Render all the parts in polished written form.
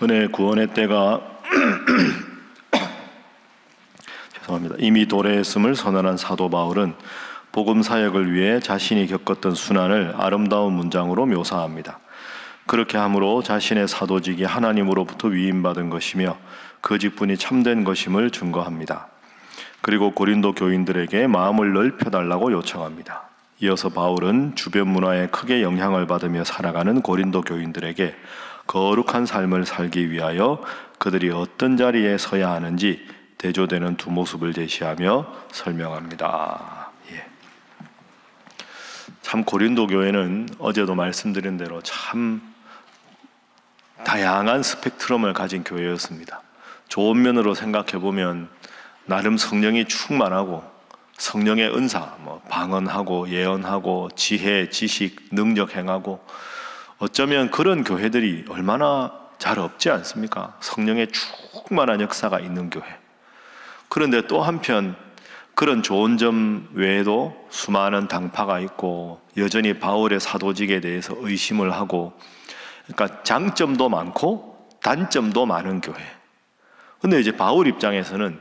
은혜 구원의 때가 죄송합니다. 이미 도래했음을 선언한 사도 바울은 복음 사역을 위해 자신이 겪었던 순환을 아름다운 문장으로 묘사합니다. 그렇게 함으로 자신의 사도직이 하나님으로부터 위임받은 것이며 그 직분이 참된 것임을 증거합니다. 그리고 고린도 교인들에게 마음을 넓혀달라고 요청합니다. 이어서 바울은 주변 문화에 크게 영향을 받으며 살아가는 고린도 교인들에게 거룩한 삶을 살기 위하여 그들이 어떤 자리에 서야 하는지 대조되는 두 모습을 제시하며 설명합니다. 참 고린도 교회는 어제도 말씀드린 대로 참 다양한 스펙트럼을 가진 교회였습니다. 좋은 면으로 생각해 보면 나름 성령이 충만하고 성령의 은사, 방언하고 예언하고 지혜, 지식, 능력 행하고 어쩌면 그런 교회들이 얼마나 잘 없지 않습니까? 성령의 충만한 역사가 있는 교회. 그런데 또 한편 그런 좋은 점 외에도 수많은 당파가 있고 여전히 바울의 사도직에 대해서 의심을 하고, 그러니까 장점도 많고 단점도 많은 교회. 근데 이제 바울 입장에서는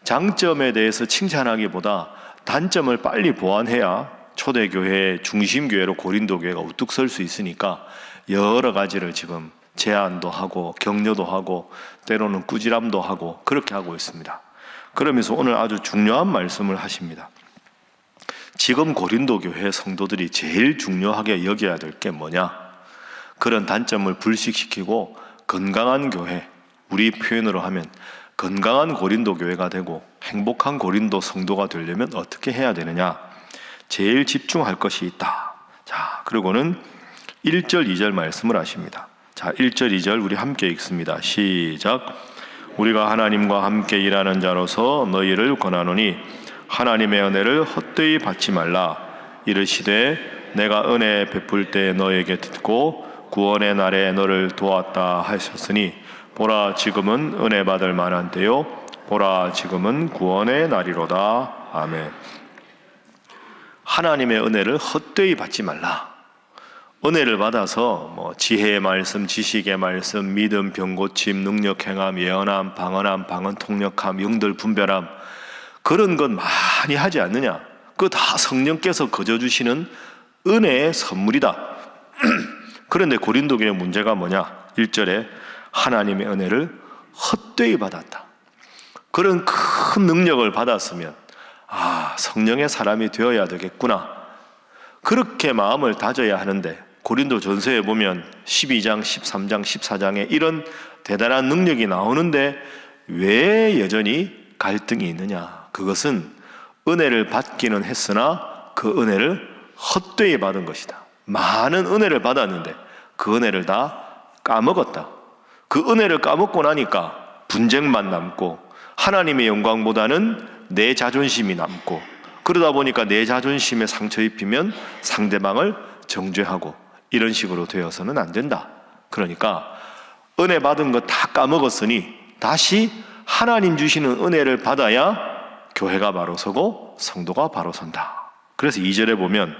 장점에 대해서 칭찬하기보다 단점을 빨리 보완해야 초대교회의 중심교회로 고린도 교회가 우뚝 설 수 있으니까 여러 가지를 지금 제안도 하고 격려도 하고 때로는 꾸지람도 하고 그렇게 하고 있습니다. 그러면서 오늘 아주 중요한 말씀을 하십니다. 지금 고린도 교회 성도들이 제일 중요하게 여겨야 될 게 뭐냐? 그런 단점을 불식시키고 건강한 교회, 우리 표현으로 하면 건강한 고린도 교회가 되고 행복한 고린도 성도가 되려면 어떻게 해야 되느냐? 제일 집중할 것이 있다. 자, 그리고는 1절, 2절 말씀을 하십니다. 자, 1절, 2절 우리 함께 읽습니다. 시작. 우리가 하나님과 함께 일하는 자로서 너희를 권하노니 하나님의 은혜를 헛되이 받지 말라. 이르시되 내가 은혜 베풀 때 너에게 듣고 구원의 날에 너를 도왔다 하셨으니 보라 지금은 은혜 받을 만한 때요 보라 지금은 구원의 날이로다. 아멘. 하나님의 은혜를 헛되이 받지 말라. 은혜를 받아서 지혜의 말씀, 지식의 말씀, 믿음, 병고침, 능력 행함, 예언함, 방언함, 방언 통역함, 영들 분별함, 그런 것 많이 하지 않느냐? 그거 다 성령께서 거저 주시는 은혜의 선물이다. 그런데 고린도 교회의 문제가 뭐냐? 1절에 하나님의 은혜를 헛되이 받았다. 그런 큰 능력을 받았으면 성령의 사람이 되어야 되겠구나. 그렇게 마음을 다져야 하는데 고린도 전서에 보면 12장, 13장, 14장에 이런 대단한 능력이 나오는데 왜 여전히 갈등이 있느냐? 그것은 은혜를 받기는 했으나 그 은혜를 헛되이 받은 것이다. 많은 은혜를 받았는데 그 은혜를 다 까먹었다. 그 은혜를 까먹고 나니까 분쟁만 남고 하나님의 영광보다는 내 자존심이 남고, 그러다 보니까 내 자존심에 상처 입히면 상대방을 정죄하고 이런 식으로 되어서는 안 된다. 그러니까 은혜 받은 거 다 까먹었으니 다시 하나님 주시는 은혜를 받아야 교회가 바로 서고 성도가 바로 선다. 그래서 2절에 보면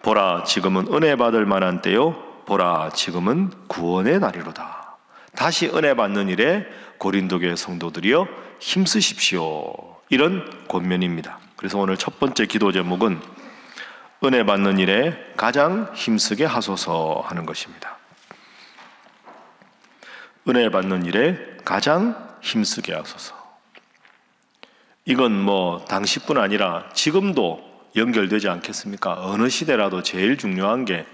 보라 지금은 은혜 받을 만한 때요 보라 지금은 구원의 날이로다. 다시 은혜 받는 일에 고린도교회 성도들이여 힘쓰십시오. 이런 권면입니다. 그래서 오늘 첫 번째 기도 제목은 은혜 받는 일에 가장 힘쓰게 하소서 하는 것입니다. 은혜 받는 일에 가장 힘쓰게 하소서. 이건 당시뿐 아니라 지금도 연결되지 않겠습니까? 어느 시대라도 제일 중요한 게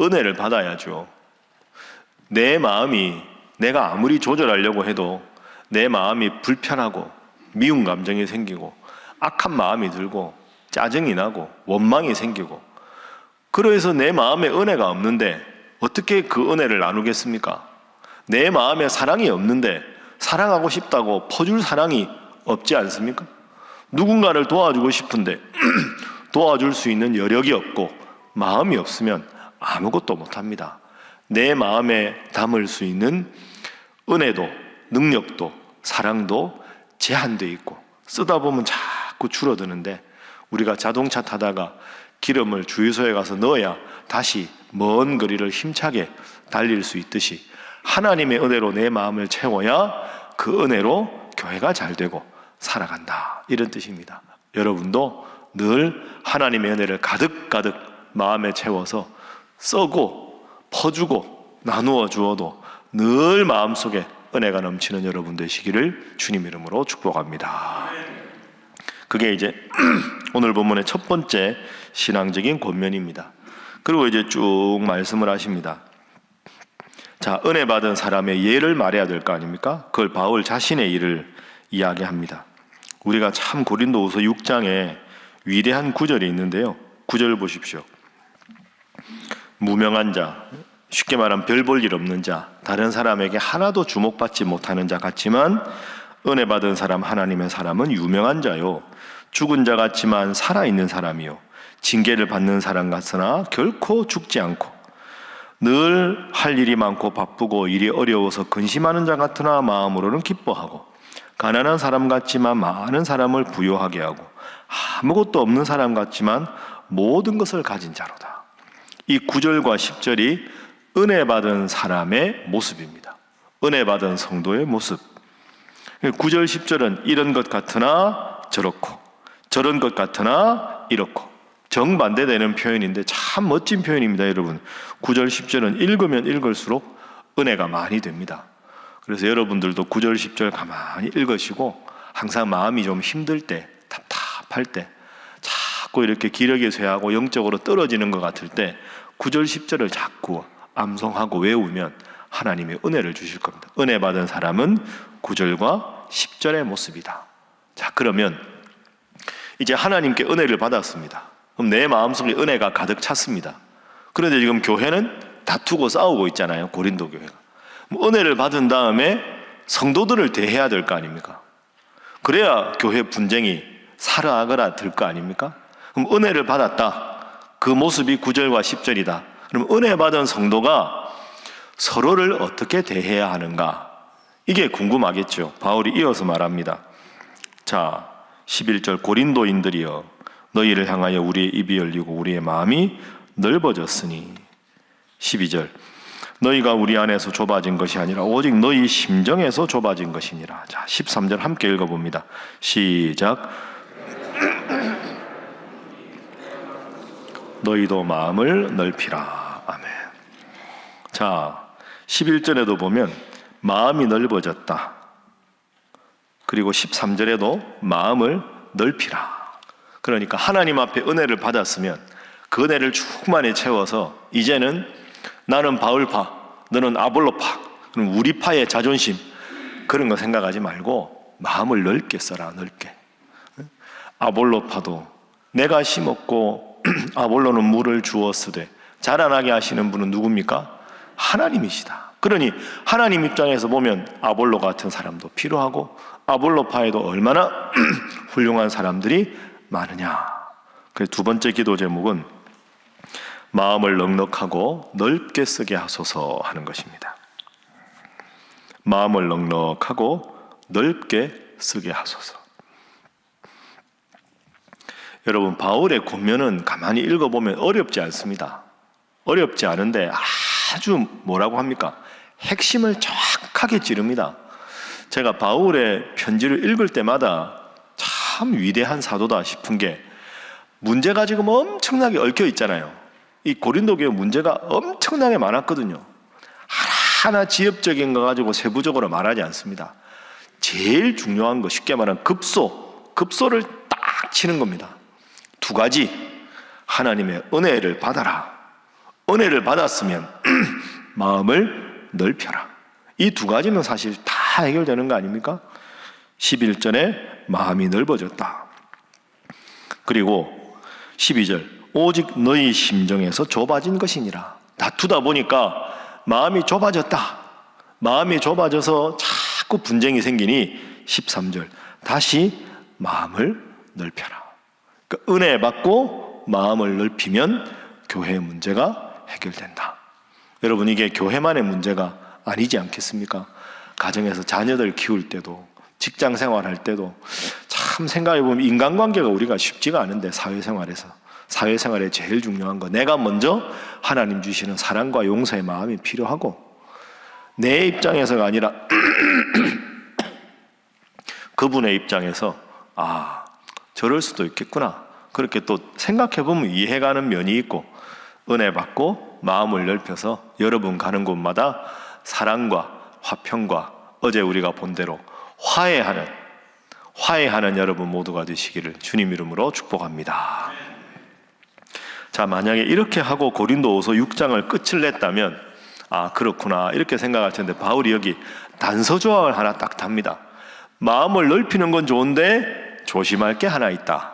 은혜를 받아야죠. 내 마음이 내가 아무리 조절하려고 해도 내 마음이 불편하고 미운 감정이 생기고 악한 마음이 들고 짜증이 나고 원망이 생기고, 그래서 내 마음에 은혜가 없는데 어떻게 그 은혜를 나누겠습니까? 내 마음에 사랑이 없는데 사랑하고 싶다고 퍼줄 사랑이 없지 않습니까? 누군가를 도와주고 싶은데 도와줄 수 있는 여력이 없고 마음이 없으면 아무것도 못합니다. 내 마음에 담을 수 있는 은혜도 능력도 사랑도 제한되어 있고 쓰다 보면 자꾸 줄어드는데, 우리가 자동차 타다가 기름을 주유소에 가서 넣어야 다시 먼 거리를 힘차게 달릴 수 있듯이 하나님의 은혜로 내 마음을 채워야 그 은혜로 교회가 잘 되고 살아간다, 이런 뜻입니다. 여러분도 늘 하나님의 은혜를 가득가득 마음에 채워서 써고 퍼주고 나누어 주어도 늘 마음속에 은혜가 넘치는 여러분 되시기를 주님 이름으로 축복합니다. 그게 이제 오늘 본문의 첫 번째 신앙적인 권면입니다. 그리고 이제 쭉 말씀을 하십니다. 자, 은혜 받은 사람의 예를 말해야 될 거 아닙니까? 그걸 바울 자신의 일을 이야기합니다. 우리가 참 고린도후서 6장에 위대한 구절이 있는데요, 구절 보십시오. 무명한 자, 쉽게 말하면 별 볼 일 없는 자, 다른 사람에게 하나도 주목받지 못하는 자 같지만 은혜 받은 사람, 하나님의 사람은 유명한 자요, 죽은 자 같지만 살아있는 사람이요, 징계를 받는 사람 같으나 결코 죽지 않고, 늘 할 일이 많고 바쁘고 일이 어려워서 근심하는 자 같으나 마음으로는 기뻐하고, 가난한 사람 같지만 많은 사람을 부요하게 하고, 아무것도 없는 사람 같지만 모든 것을 가진 자로다. 이 9절과 10절이 은혜 받은 사람의 모습입니다. 은혜 받은 성도의 모습. 9절 10절은 이런 것 같으나 저렇고, 저런 것 같으나 이렇고, 정반대되는 표현인데 참 멋진 표현입니다, 여러분. 9절 10절은 읽으면 읽을수록 은혜가 많이 됩니다. 그래서 여러분들도 9절 10절 가만히 읽으시고, 항상 마음이 좀 힘들 때, 답답할 때, 자꾸 이렇게 기력이 쇠하고 영적으로 떨어지는 것 같을 때 9절 10절을 자꾸 암송하고 외우면 하나님의 은혜를 주실 겁니다. 은혜 받은 사람은 9절과 10절의 모습이다. 자, 그러면 이제 하나님께 은혜를 받았습니다. 그럼 내 마음속에 은혜가 가득 찼습니다. 그런데 지금 교회는 다투고 싸우고 있잖아요, 고린도 교회가. 은혜를 받은 다음에 성도들을 대해야 될 거 아닙니까? 그래야 교회 분쟁이 살아가라 될 거 아닙니까? 그럼 은혜를 받았다, 그 모습이 9절과 10절이다. 그럼 은혜 받은 성도가 서로를 어떻게 대해야 하는가, 이게 궁금하겠죠. 바울이 이어서 말합니다. 자, 11절, 고린도인들이여 너희를 향하여 우리의 입이 열리고 우리의 마음이 넓어졌으니. 12절, 너희가 우리 안에서 좁아진 것이 아니라 오직 너희 심정에서 좁아진 것이니라. 자, 13절 함께 읽어봅니다. 시작. 너희도 마음을 넓히라. 아멘. 자, 11절에도 보면 마음이 넓어졌다. 그리고 13절에도 마음을 넓히라. 그러니까 하나님 앞에 은혜를 받았으면 그 은혜를 충만히 채워서 이제는 나는 바울파, 너는 아볼로파, 그럼 우리파의 자존심, 그런 거 생각하지 말고 마음을 넓게 써라. 넓게. 아볼로파도 내가 심었고 아볼로는 물을 주었으되 자라나게 하시는 분은 누굽니까? 하나님이시다. 그러니 하나님 입장에서 보면 아볼로 같은 사람도 필요하고 아볼로파에도 얼마나 훌륭한 사람들이 많으냐. 그래서 두 번째 기도 제목은 마음을 넉넉하고 넓게 쓰게 하소서 하는 것입니다. 마음을 넉넉하고 넓게 쓰게 하소서. 여러분, 바울의 권면은 가만히 읽어보면 어렵지 않습니다. 어렵지 않은데 아주 뭐라고 합니까? 핵심을 정확하게 찌릅니다. 제가 바울의 편지를 읽을 때마다 참 위대한 사도다 싶은 게, 문제가 지금 엄청나게 얽혀 있잖아요. 이 고린도 교회 문제가 엄청나게 많았거든요. 하나하나 지엽적인 거 가지고 세부적으로 말하지 않습니다. 제일 중요한 거, 쉽게 말하면 급소를 딱 치는 겁니다. 두 가지. 하나님의 은혜를 받아라. 은혜를 받았으면 마음을 넓혀라. 이 두 가지는 사실 다 해결되는 거 아닙니까? 11절에 마음이 넓어졌다. 그리고 12절, 오직 너희 심정에서 좁아진 것이니라. 다투다 보니까 마음이 좁아졌다. 마음이 좁아져서 자꾸 분쟁이 생기니 13절, 다시 마음을 넓혀라. 그러니까 은혜 받고 마음을 넓히면 교회의 문제가 해결된다. 여러분, 이게 교회만의 문제가 아니지 않겠습니까? 가정에서 자녀들 키울 때도, 직장 생활할 때도 참 생각해보면 인간관계가 우리가 쉽지가 않은데, 사회생활에 제일 중요한 거, 내가 먼저 하나님 주시는 사랑과 용서의 마음이 필요하고, 내 입장에서가 아니라 그분의 입장에서 저럴 수도 있겠구나, 그렇게 또 생각해보면 이해가는 면이 있고, 은혜 받고 마음을 넓혀서 여러분 가는 곳마다 사랑과 화평과 어제 우리가 본 대로 화해하는 여러분 모두가 되시기를 주님 이름으로 축복합니다. 자, 만약에 이렇게 하고 고린도후서 6장을 끝을 냈다면 그렇구나 이렇게 생각할 텐데, 바울이 여기 단서 조항을 하나 딱 답니다. 마음을 넓히는 건 좋은데 조심할 게 하나 있다.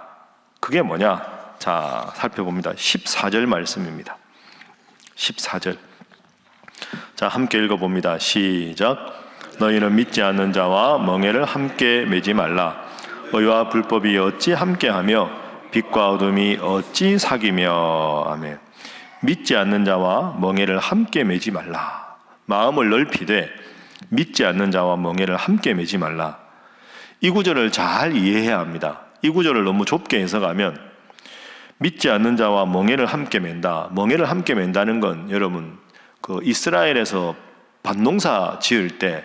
그게 뭐냐? 자, 살펴봅니다. 14절 말씀입니다. 14절. 자, 함께 읽어봅니다. 시작. 너희는 믿지 않는 자와 멍에를 함께 매지 말라. 의와 불법이 어찌 함께하며 빛과 어둠이 어찌 사귀며. 아멘. 믿지 않는 자와 멍에를 함께 매지 말라. 마음을 넓히되 믿지 않는 자와 멍에를 함께 매지 말라. 이 구절을 잘 이해해야 합니다. 이 구절을 너무 좁게 해석하면 믿지 않는 자와 멍에를 함께 맨다. 멍에를 함께 맨다는 건 여러분, 그 이스라엘에서 밭농사 지을 때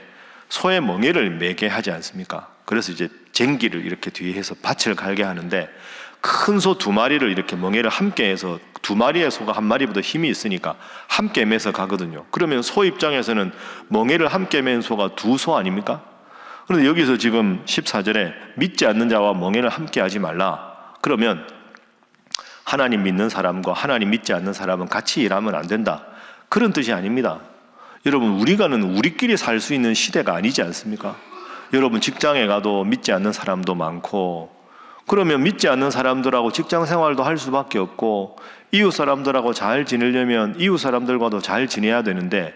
소의 멍에를 매게 하지 않습니까? 그래서 이제 쟁기를 이렇게 뒤에 해서 밭을 갈게 하는데, 큰 소 2마리를 이렇게 멍에를 함께 해서 2마리의 소가 1마리보다 힘이 있으니까 함께 매서 가거든요. 그러면 소 입장에서는 멍에를 함께 맨 소가 2소 아닙니까? 그런데 여기서 지금 14절에 믿지 않는 자와 멍에를 함께 하지 말라. 그러면 하나님 믿는 사람과 하나님 믿지 않는 사람은 같이 일하면 안 된다, 그런 뜻이 아닙니다. 여러분, 우리가는 우리끼리 살 수 있는 시대가 아니지 않습니까? 여러분, 직장에 가도 믿지 않는 사람도 많고, 그러면 믿지 않는 사람들하고 직장 생활도 할 수밖에 없고, 이웃 사람들하고 잘 지내려면 이웃 사람들과도 잘 지내야 되는데,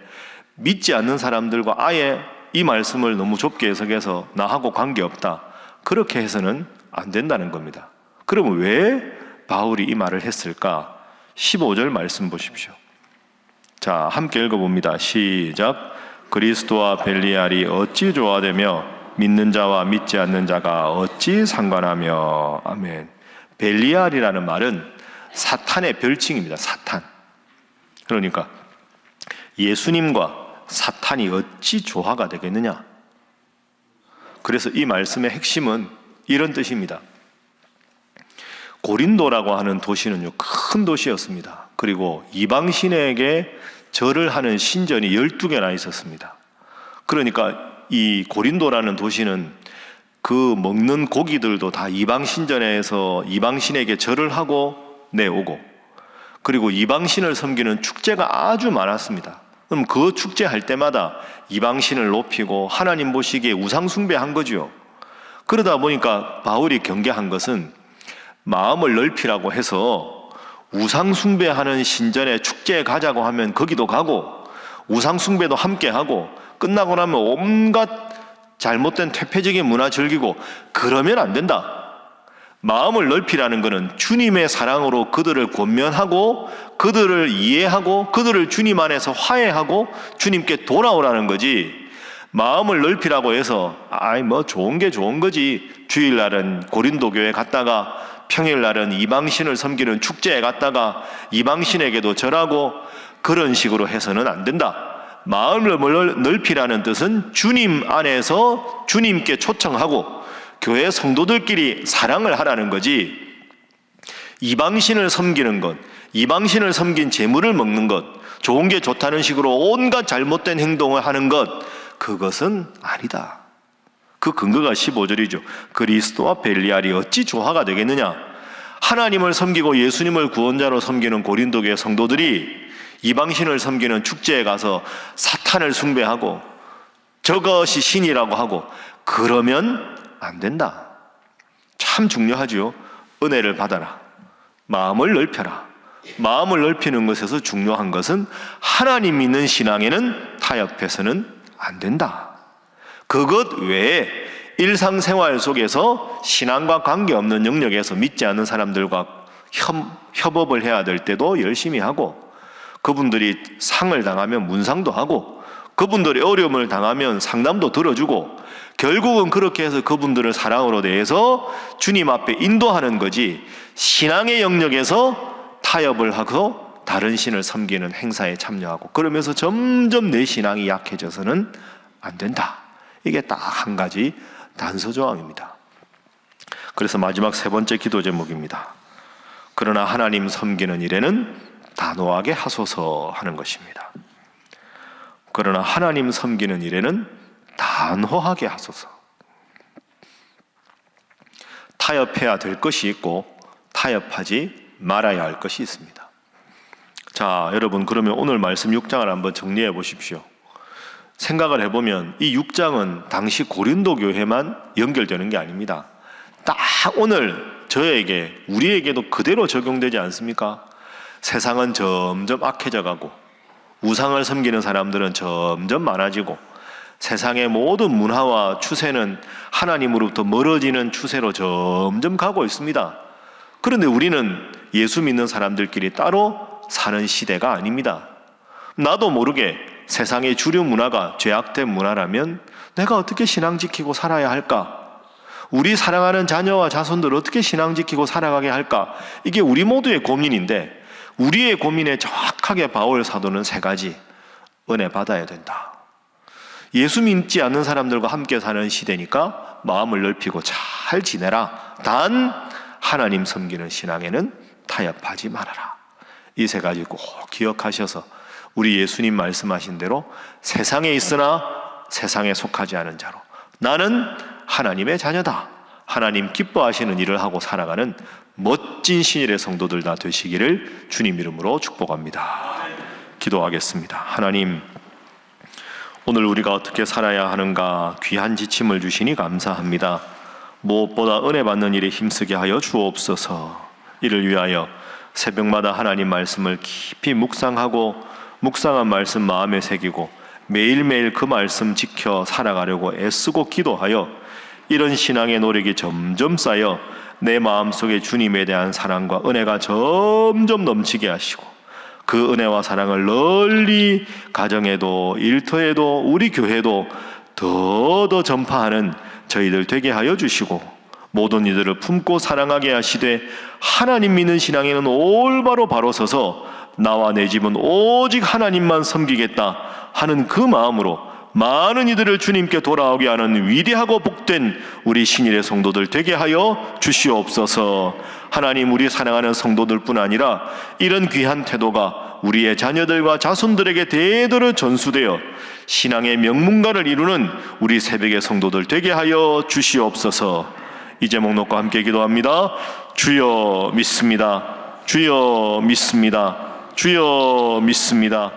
믿지 않는 사람들과 아예 이 말씀을 너무 좁게 해석해서 나하고 관계없다, 그렇게 해서는 안 된다는 겁니다. 그러면 왜 바울이 이 말을 했을까? 15절 말씀 보십시오. 자, 함께 읽어봅니다. 시작. 그리스도와 벨리알이 어찌 조화되며 믿는 자와 믿지 않는 자가 어찌 상관하며. 아멘. 벨리알이라는 말은 사탄의 별칭입니다. 사탄. 그러니까 예수님과 사탄이 어찌 조화가 되겠느냐. 그래서 이 말씀의 핵심은 이런 뜻입니다. 고린도라고 하는 도시는요, 큰 도시였습니다. 그리고 이방신에게 절을 하는 신전이 12개나 있었습니다. 그러니까 이 고린도라는 도시는 그 먹는 고기들도 다 이방신전에서 이방신에게 절을 하고 내오고, 그리고 이방신을 섬기는 축제가 아주 많았습니다. 그럼 그 축제할 때마다 이방신을 높이고 하나님 보시기에 우상 숭배한 거죠. 그러다 보니까 바울이 경계한 것은 마음을 넓히라고 해서 우상 숭배하는 신전에 축제에 가자고 하면 거기도 가고, 우상 숭배도 함께 하고, 끝나고 나면 온갖 잘못된 퇴폐적인 문화 즐기고, 그러면 안 된다. 마음을 넓히라는 것은 주님의 사랑으로 그들을 권면하고, 그들을 이해하고, 그들을 주님 안에서 화해하고 주님께 돌아오라는 거지, 마음을 넓히라고 해서 뭐 좋은 게 좋은 거지, 주일날은 고린도 교회 갔다가 평일날은 이방신을 섬기는 축제에 갔다가 이방신에게도 절하고, 그런 식으로 해서는 안 된다. 마음을 넓히라는 뜻은 주님 안에서 주님께 초청하고 교회 성도들끼리 사랑을 하라는 거지, 이방신을 섬기는 것, 이방신을 섬긴 재물을 먹는 것, 좋은 게 좋다는 식으로 온갖 잘못된 행동을 하는 것, 그것은 아니다. 그 근거가 15절이죠. 그리스도와 벨리알이 어찌 조화가 되겠느냐. 하나님을 섬기고 예수님을 구원자로 섬기는 고린도교의 성도들이 이방신을 섬기는 축제에 가서 사탄을 숭배하고 저것이 신이라고 하고, 그러면 안 된다. 참 중요하죠. 은혜를 받아라. 마음을 넓혀라. 마음을 넓히는 것에서 중요한 것은 하나님 믿는 신앙에는 타협해서는 안 된다. 그것 외에 일상생활 속에서 신앙과 관계없는 영역에서 믿지 않는 사람들과 협업을 해야 될 때도 열심히 하고, 그분들이 상을 당하면 문상도 하고, 그분들이 어려움을 당하면 상담도 들어주고, 결국은 그렇게 해서 그분들을 사랑으로 대해서 주님 앞에 인도하는 거지, 신앙의 영역에서 타협을 하고 다른 신을 섬기는 행사에 참여하고 그러면서 점점 내 신앙이 약해져서는 안 된다. 이게 딱 한 가지 단서 조항입니다. 그래서 마지막 세 번째 기도 제목입니다. 그러나 하나님 섬기는 일에는 단호하게 하소서 하는 것입니다. 그러나 하나님 섬기는 일에는 단호하게 하소서. 타협해야 될 것이 있고 타협하지 말아야 할 것이 있습니다. 자, 여러분, 그러면 오늘 말씀 6장을 한번 정리해 보십시오. 생각을 해보면 이 6장은 당시 고린도 교회만 연결되는 게 아닙니다. 딱 오늘 저에게, 우리에게도 그대로 적용되지 않습니까? 세상은 점점 악해져 가고 우상을 섬기는 사람들은 점점 많아지고 세상의 모든 문화와 추세는 하나님으로부터 멀어지는 추세로 점점 가고 있습니다. 그런데 우리는 예수 믿는 사람들끼리 따로 사는 시대가 아닙니다. 나도 모르게 세상의 주류 문화가 죄악된 문화라면 내가 어떻게 신앙 지키고 살아야 할까? 우리 사랑하는 자녀와 자손들 어떻게 신앙 지키고 살아가게 할까? 이게 우리 모두의 고민인데 우리의 고민에 정확하게 바울 사도는 세 가지. 은혜 받아야 된다. 예수 믿지 않는 사람들과 함께 사는 시대니까 마음을 넓히고 잘 지내라. 단 하나님 섬기는 신앙에는 타협하지 말아라. 이 세 가지 꼭 기억하셔서 우리 예수님 말씀하신 대로 세상에 있으나 세상에 속하지 않은 자로 나는 하나님의 자녀다. 하나님 기뻐하시는 일을 하고 살아가는 멋진 신일의 성도들 다 되시기를 주님 이름으로 축복합니다. 기도하겠습니다. 하나님, 오늘 우리가 어떻게 살아야 하는가 귀한 지침을 주시니 감사합니다. 무엇보다 은혜 받는 일에 힘쓰게 하여 주옵소서. 이를 위하여 새벽마다 하나님 말씀을 깊이 묵상하고 묵상한 말씀 마음에 새기고 매일매일 그 말씀 지켜 살아가려고 애쓰고 기도하여 이런 신앙의 노력이 점점 쌓여 내 마음속에 주님에 대한 사랑과 은혜가 점점 넘치게 하시고 그 은혜와 사랑을 널리 가정에도 일터에도 우리 교회도 더 전파하는 저희들 되게 하여 주시고 모든 이들을 품고 사랑하게 하시되 하나님 믿는 신앙에는 올바로 바로 서서 나와 내 집은 오직 하나님만 섬기겠다 하는 그 마음으로 많은 이들을 주님께 돌아오게 하는 위대하고 복된 우리 신일의 성도들 되게 하여 주시옵소서. 하나님, 우리 사랑하는 성도들뿐 아니라 이런 귀한 태도가 우리의 자녀들과 자손들에게 대대로 전수되어 신앙의 명문가를 이루는 우리 새벽의 성도들 되게 하여 주시옵소서. 이 제목 놓고 함께 기도합니다. 주여 믿습니다. 주여 믿습니다. 주여 믿습니다.